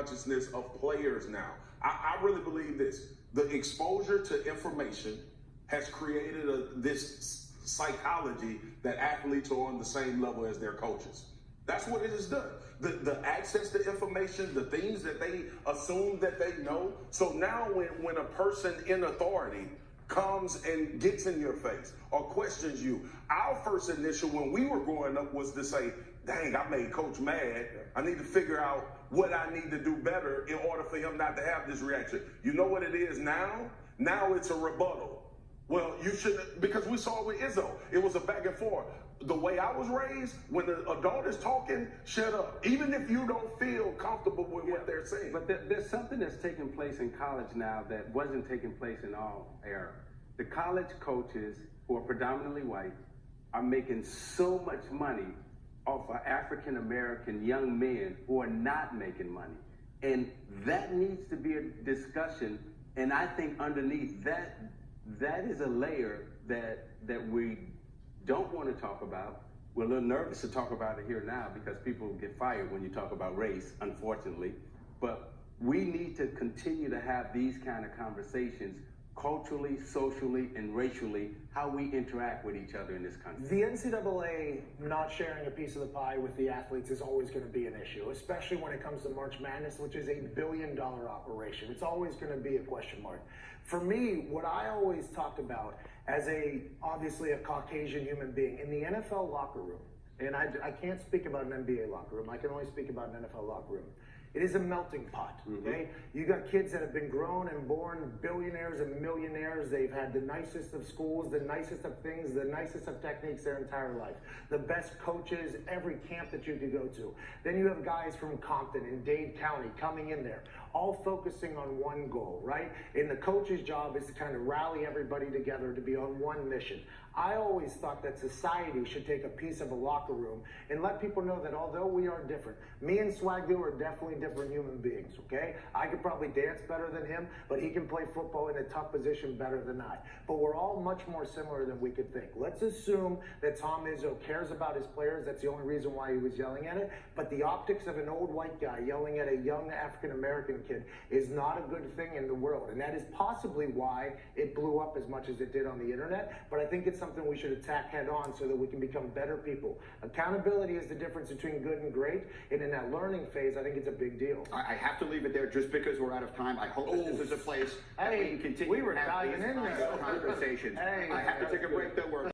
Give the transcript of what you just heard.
consciousness of players now. I really believe this. The exposure to information has created this psychology that athletes are on the same level as their coaches. That's what it has done. The access to information, the things that they assume that they know. So now when a person in authority comes and gets in your face or questions you, our first initial when we were growing up was to say, dang, I made coach mad. I need to figure out what I need to do better in order for him not to have this reaction. You know what it is now? Now it's a rebuttal. Well, you shouldn't, because we saw it with Izzo. It was a back and forth. The way I was raised, when the adult is talking, shut up. Even if you don't feel comfortable with what they're saying. But there's something that's taking place in college now that wasn't taking place in our era. The college coaches, who are predominantly white, are making so much money off of African-American young men who are not making money. And that needs to be a discussion. And I think underneath that is a layer that we don't want to talk about. We're a little nervous to talk about it here now because people get fired when you talk about race, unfortunately. But we need to continue to have these kind of conversations culturally, socially, and racially, how we interact with each other in this country. The NCAA not sharing a piece of the pie with the athletes is always going to be an issue, especially when it comes to March Madness, which is $1 billion operation. It's always going to be a question mark. For me, what I always talked about as obviously a Caucasian human being, in the NFL locker room, and I can't speak about an NBA locker room, I can only speak about an NFL locker room. It is a melting pot, okay? You got kids that have been grown and born billionaires and millionaires. They've had the nicest of schools, the nicest of things, the nicest of techniques their entire life. The best coaches, every camp that you could go to. Then you have guys from Compton and Dade County coming in there, all focusing on one goal, right? And the coach's job is to kind of rally everybody together to be on one mission. I always thought that society should take a piece of a locker room and let people know that although we are different, me and Swagoo are definitely different human beings, okay? I could probably dance better than him, but he can play football in a tough position better than I. But we're all much more similar than we could think. Let's assume that Tom Izzo cares about his players. That's the only reason why he was yelling at it. But the optics of an old white guy yelling at a young African-American kid is not a good thing in the world. And that is possibly why it blew up as much as it did on the internet. But I think it's something we should attack head on so that we can become better people. Accountability is the difference between good and great. And in that learning phase, I think it's a big deal. I have to leave it there just because we're out of time. I hope that this is a place that we can continue we were to have diving these in kinds there. of conversations. Hey, I have to take a break though. We're